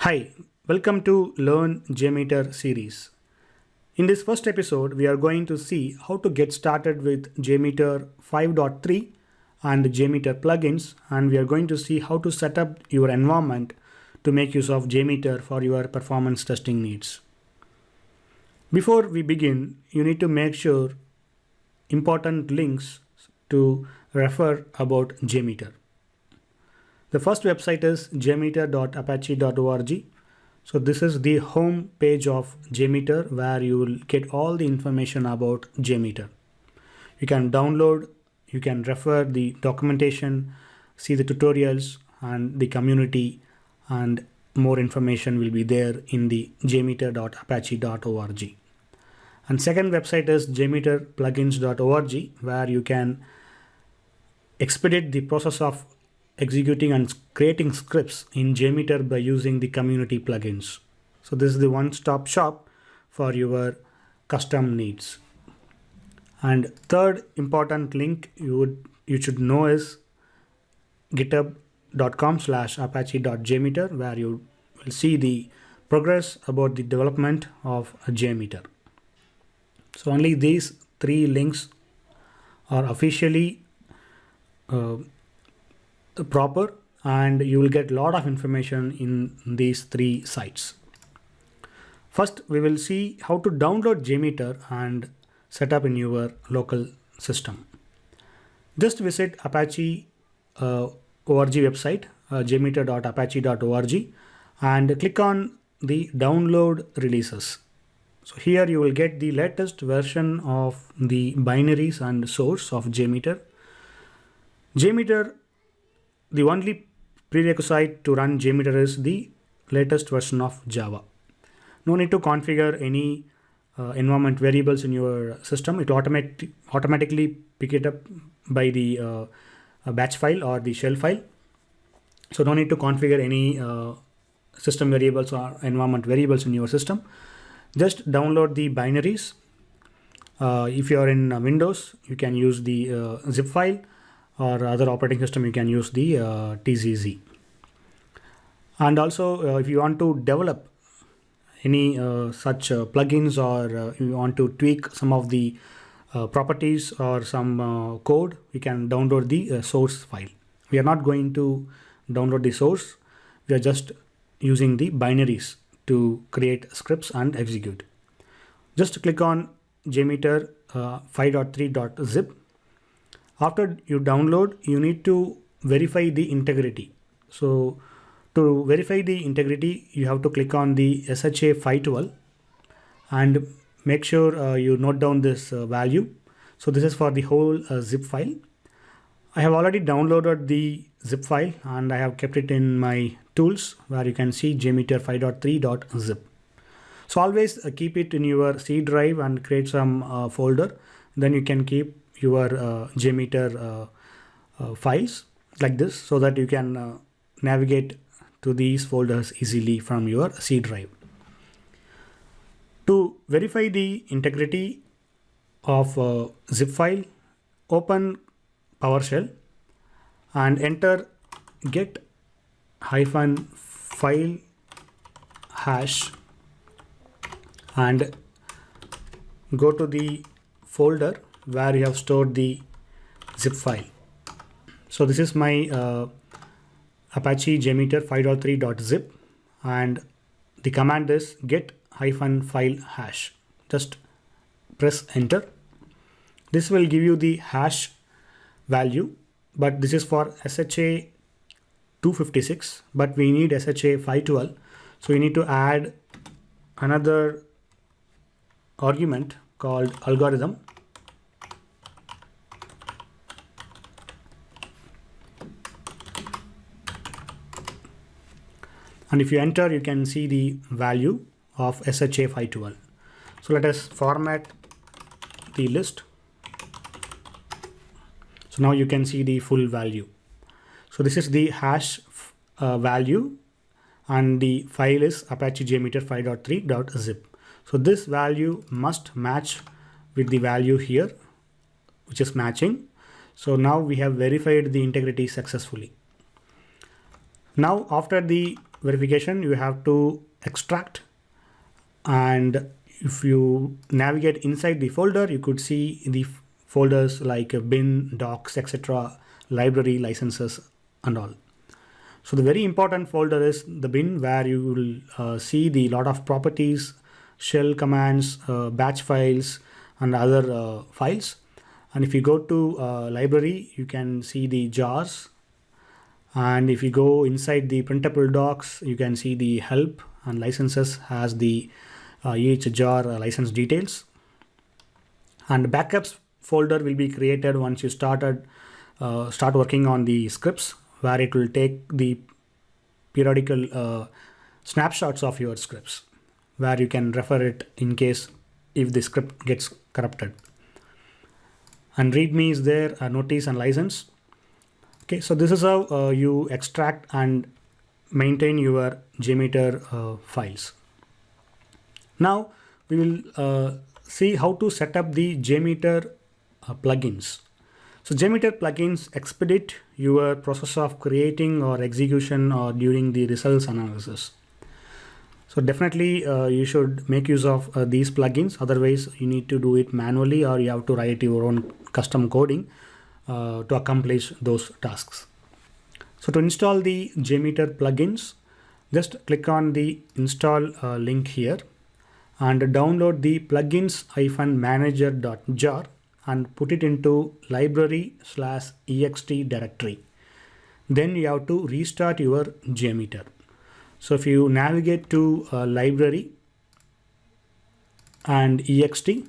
Hi, welcome to Learn JMeter series. In this first episode, we are going to see how to get started with JMeter 5.3 and JMeter plugins, and we are going to see how to set up your environment to make use of JMeter for your performance testing needs. Before we begin, you need to make sure important links to refer about JMeter. The first website is jmeter.apache.org. So this is the home page of JMeter where you will get all the information about JMeter. You can download, you can refer the documentation, see the tutorials and the community, and more information will be there in the jmeter.apache.org. And second website is jmeterplugins.org where you can expedite the process of executing and creating scripts in JMeter by using the community plugins. So this is the one-stop shop for your custom needs. And third important link you should know is github.com/apache.jmeter where you will see the progress about the development of a JMeter. So only these three links are officially proper, and you will get a lot of information in these three sites. First, we will see how to download JMeter and set up in your local system. Just visit Apache org website, jmeter.apache.org, and click on the download releases. So here you will get the latest version of the binaries and source of JMeter. The only prerequisite to run JMeter is the latest version of Java. No need to configure any environment variables in your system. It automatically pick it up by the batch file or the shell file. So no need to configure any system variables or environment variables in your system. Just download the binaries. If you are in Windows, you can use the zip file, or other operating system you can use the TZZ. And also if you want to develop any such plugins, or you want to tweak some of the properties or some code, you can download the source file. We are not going to download the source. We are just using the binaries to create scripts and execute. Just click on JMeter 5.3.zip. After you download, you need to verify the integrity. So to verify the integrity, you have to click on the SHA 512 and make sure you note down this value. So this is for the whole zip file. I have already downloaded the zip file and I have kept it in my tools where you can see jmeter 5.3.zip. So always keep it in your C drive and create some folder. Then you can keep your JMeter files like this, so that you can navigate to these folders easily from your C drive. To verify the integrity of a zip file, open PowerShell and enter get-file hash and go to the folder where you have stored the zip file. So this is my Apache JMeter 5.3.zip, and the command is get-file hash. Just press enter. This will give you the hash value, but this is for SHA 256, but we need SHA 512. So you need to add another argument called algorithm. And if you enter, you can see the value of SHA 512. So let us format the list. So now you can see the full value. So this is the hash value, and the file is Apache JMeter 5.3.zip. So this value must match with the value here, which is matching. So now we have verified the integrity successfully. Now after the verification, you have to extract, and if you navigate inside the folder, you could see the folders like bin, docs, etc., library, licenses, and all. So the very important folder is the bin, where you will see the lot of properties, shell commands, batch files, and other files. And if you go to library, you can see the jars. And if you go inside the printable docs, you can see the help, and licenses has the each jar license details. And backups folder will be created once you start working on the scripts, where it will take the periodical snapshots of your scripts, where you can refer it in case if the script gets corrupted. And readme is there, notice and license. Okay, so this is how you extract and maintain your JMeter files. Now we will see how to set up the JMeter plugins. So JMeter plugins expedite your process of creating or execution or during the results analysis. So definitely you should make use of these plugins. Otherwise you need to do it manually, or you have to write your own custom coding to accomplish those tasks. So to install the JMeter plugins, just click on the install link here and download the plugins-manager.jar and put it into library/ext directory. Then you have to restart your JMeter. So if you navigate to library and ext,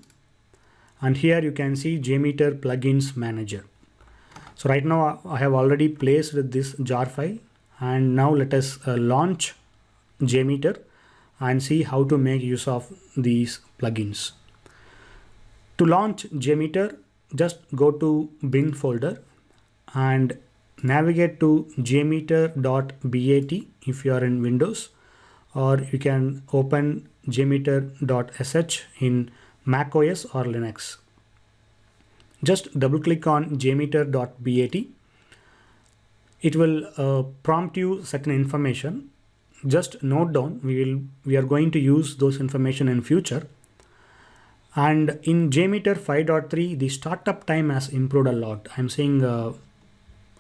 and here you can see JMeter plugins manager. So right now I have already placed this jar file, and now let us launch JMeter and see how to make use of these plugins. To launch JMeter, just go to bin folder and navigate to jmeter.bat if you are in Windows, or you can open jmeter.sh in Mac OS or Linux. Just double click on jmeter.bat. It will prompt you certain information. Just note down, we are going to use those information in future. And in JMeter 5.3, the startup time has improved a lot. I'm seeing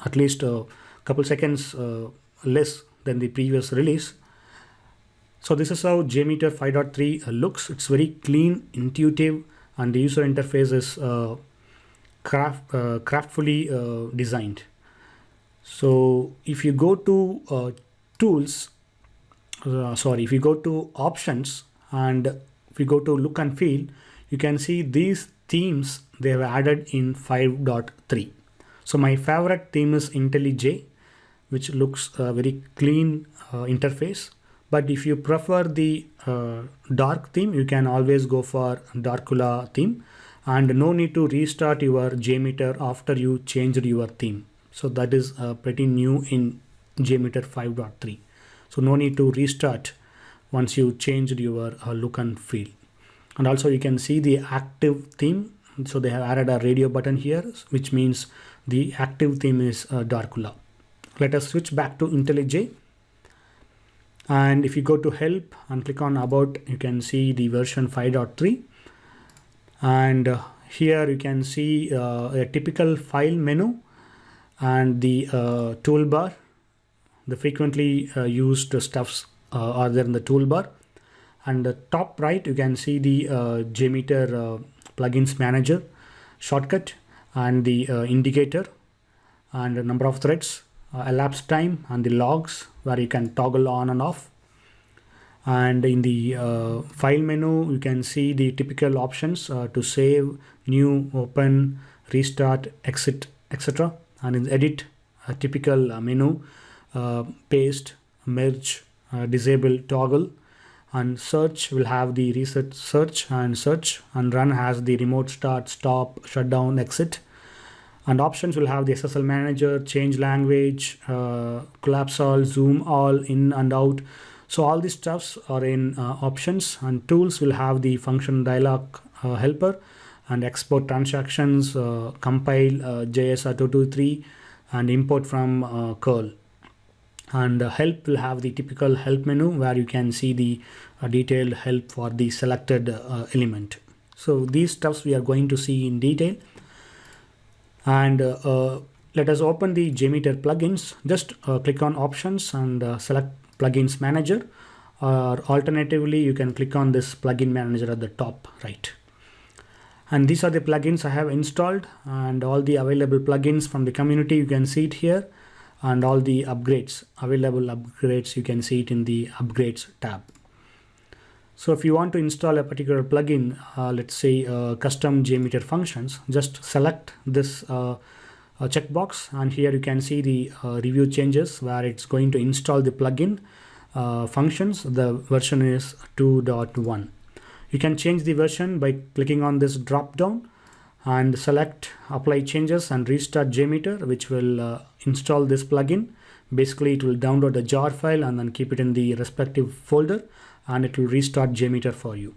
at least a couple seconds less than the previous release. So this is how JMeter 5.3 looks. It's very clean, intuitive, and the user interface is craftfully designed. So if you go to if you go to options, and if you go to look and feel, you can see these themes they have added in 5.3. So my favorite theme is IntelliJ, which looks very clean interface. But if you prefer the dark theme, you can always go for Darkula theme, and no need to restart your JMeter after you changed your theme. So that is pretty new in JMeter 5.3. So no need to restart once you changed your look and feel. And also you can see the active theme. So they have added a radio button here, which means the active theme is Darkula. Let us switch back to IntelliJ. And if you go to help and click on about, you can see the version 5.3. And here you can see a typical file menu and the toolbar. The frequently used stuffs are there in the toolbar. And the top right, you can see the JMeter plugins manager shortcut, and the indicator, and the number of threads, elapsed time, and the logs where you can toggle on and off. And in the file menu, you can see the typical options to save, new, open, restart, exit, etc. And in edit, a typical menu, paste, merge, disable, toggle. And search will have the reset search, and run has the remote start, stop, shutdown, exit. And options will have the SSL manager, change language, collapse all, zoom all, in and out. So all these stuffs are in options. And tools will have the function dialog helper, and export transactions, compile JS 223, and import from curl. And help will have the typical help menu where you can see the detailed help for the selected element. So these stuffs we are going to see in detail. And let us open the JMeter plugins. Just click on options and select plugins manager, or alternatively you can click on this plugin manager at the top right. And these are the plugins I have installed, and all the available plugins from the community you can see it here, and all the upgrades, available upgrades, you can see it in the upgrades tab. So if you want to install a particular plugin, let's say custom JMeter functions, just select this checkbox, and here you can see the review changes where it's going to install the plugin functions. The version is 2.1. You can change the version by clicking on this drop down and select apply changes and restart JMeter, which will install this plugin. Basically it will download a jar file and then keep it in the respective folder, and it will restart JMeter for you.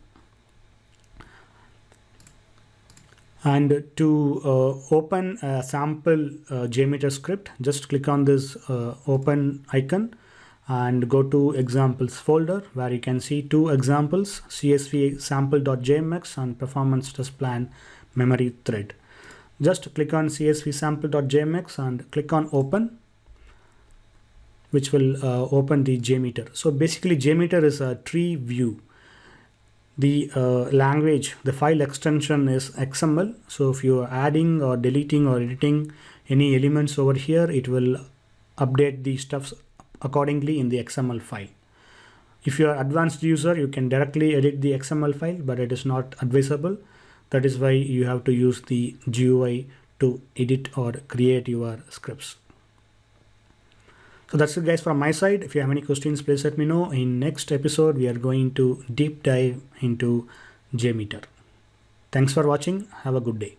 And to open a sample JMeter script, just click on this open icon and go to examples folder, where you can see two examples, CSV sample.jmx and performance test plan memory thread. Just click on CSV sample.jmx and click on open, which will open the JMeter. So basically JMeter is a tree view. The language, the file extension is XML. So if you are adding or deleting or editing any elements over here, it will update the stuffs accordingly in the XML file. If you are advanced user, you can directly edit the XML file, but it is not advisable. That is why you have to use the GUI to edit or create your scripts. So that's it guys from my side. If you have any questions, please let me know. In next episode, we are going to deep dive into JMeter. Thanks for watching. Have a good day.